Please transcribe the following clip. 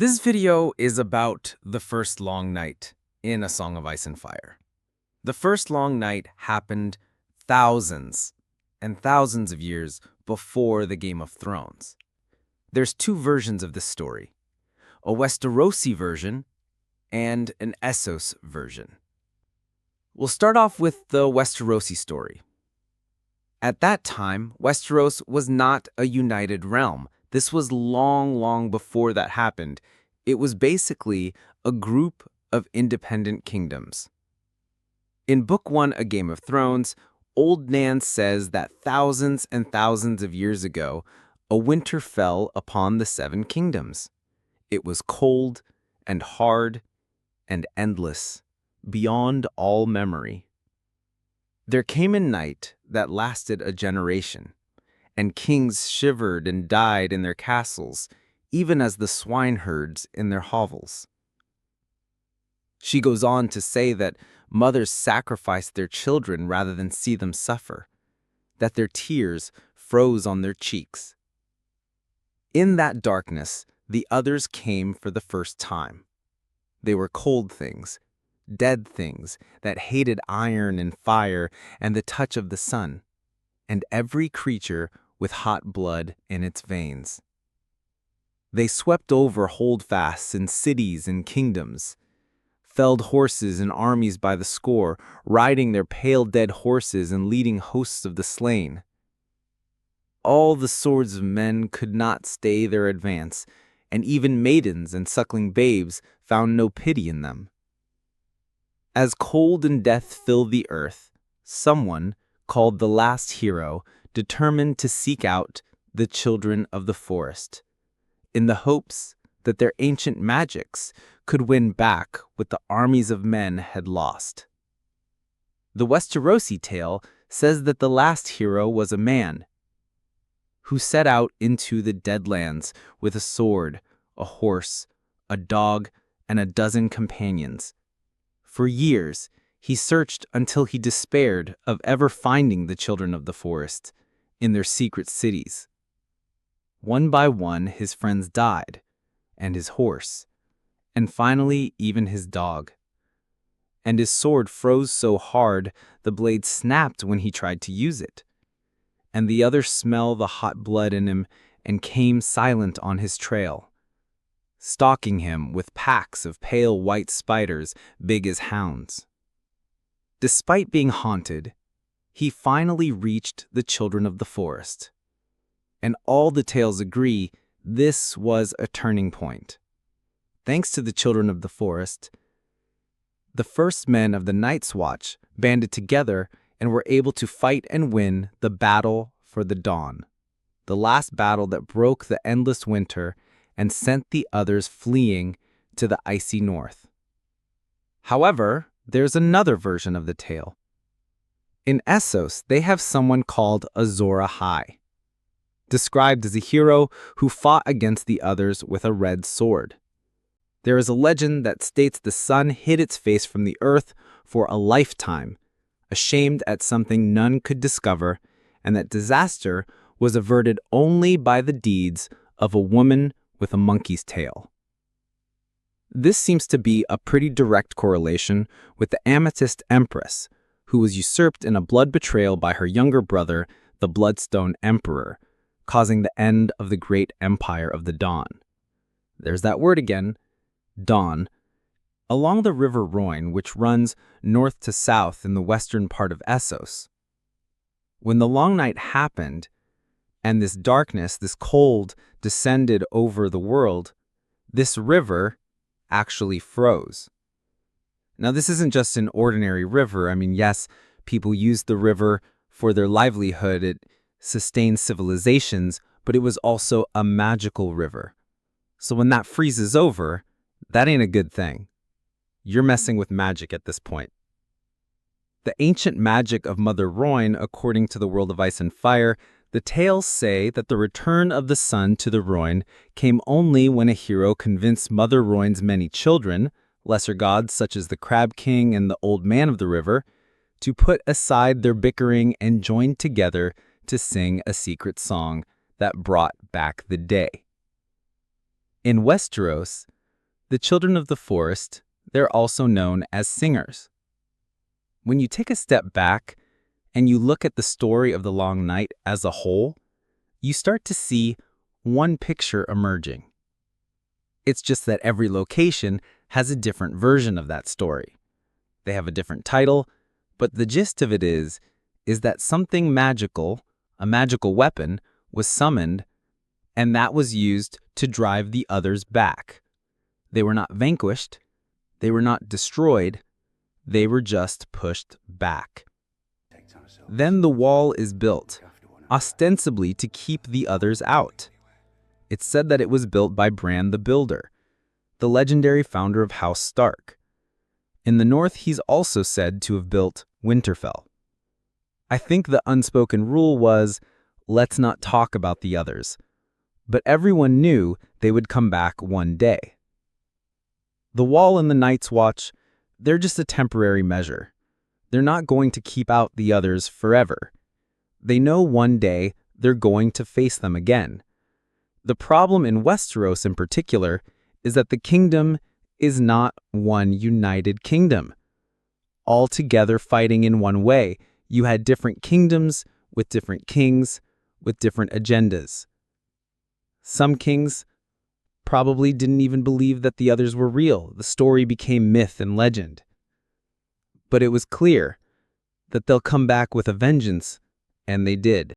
This video is about the first long night in A Song of Ice and Fire. The first long night happened thousands and thousands of years before the Game of Thrones. There's two versions of this story, a Westerosi version and an Essos version. We'll start off with the Westerosi story. At that time, Westeros was not a united realm. This was long before that happened. It was basically a group of independent kingdoms. In Book 1, A Game of Thrones, Old Nan says that thousands and thousands of years ago, a winter fell upon the seven kingdoms. It was cold and hard and endless, beyond all memory. There came a night that lasted a generation, and kings shivered and died in their castles, even as the swineherds in their hovels. She goes on to say that mothers sacrificed their children rather than see them suffer, that their tears froze on their cheeks. In that darkness, the others came for the first time. They were cold things, dead things that hated iron and fire and the touch of the sun, and every creature with hot blood in its veins. They swept over holdfasts in cities and kingdoms, felled horses and armies by the score, riding their pale dead horses and leading hosts of the slain. All the swords of men could not stay their advance, and even maidens and suckling babes found no pity in them. As cold and death filled the earth, someone, called the last hero, determined to seek out the children of the forest, in the hopes that their ancient magics could win back what the armies of men had lost. The Westerosi tale says that the last hero was a man who set out into the Deadlands with a sword, a horse, a dog, and a dozen companions. For years, he searched until he despaired of ever finding the children of the forest in their secret cities. One by one, his friends died, and his horse, and finally even his dog. And his sword froze so hard the blade snapped when he tried to use it. And the others smelled the hot blood in him and came silent on his trail, stalking him with packs of pale white spiders big as hounds. Despite being haunted, he finally reached the children of the forest. And all the tales agree this was a turning point. Thanks to the children of the forest, the first men of the Night's Watch banded together and were able to fight and win the battle for the dawn, the last battle that broke the endless winter and sent the others fleeing to the icy north. However, there's another version of the tale. In Essos, they have someone called Azor Ahai, described as a hero who fought against the others with a red sword. There is a legend that states the sun hid its face from the earth for a lifetime, ashamed at something none could discover, and that disaster was averted only by the deeds of a woman with a monkey's tail. This seems to be a pretty direct correlation with the Amethyst Empress, who was usurped in a blood betrayal by her younger brother, the Bloodstone Emperor, causing the end of the great empire of the Dawn. There's that word again, dawn. Along the river Rhoyne, which runs north to south in the western part of Essos. When the long night happened, and this darkness, this cold, descended over the world, this river actually froze. Now, this isn't just an ordinary river. I mean, yes, people used the river for their livelihood. It sustained civilizations, but it was also a magical river. So when that freezes over, that ain't a good thing. You're messing with magic at this point. The ancient magic of Mother Rhoyne, according to the World of Ice and Fire, the tales say that the return of the sun to the Rhoyne came only when a hero convinced Mother Rhoyne's many children, lesser gods such as the Crab King and the Old Man of the River, to put aside their bickering and join together to sing a secret song that brought back the day. In Westeros, the children of the forest, they're also known as singers. When you take a step back and you look at the story of the Long Night as a whole, you start to see one picture emerging. It's just that every location has a different version of that story. They have a different title, but the gist of it is that something magical, a magical weapon, was summoned, and that was used to drive the others back. They were not vanquished, they were not destroyed, they were just pushed back. Then the wall is built, ostensibly to keep the others out. It's said that it was built by Bran the Builder, the legendary founder of House Stark. In the north, he's also said to have built Winterfell. I think the unspoken rule was, let's not talk about the others. But everyone knew they would come back one day. The wall and the Night's Watch, they're just a temporary measure. They're not going to keep out the others forever. They know one day they're going to face them again. The problem in Westeros in particular is that the kingdom is not one united kingdom. All together fighting in one way, you had different kingdoms with different kings with different agendas. Some kings probably didn't even believe that the others were real. The story became myth and legend. But it was clear that they'll come back with a vengeance, and they did.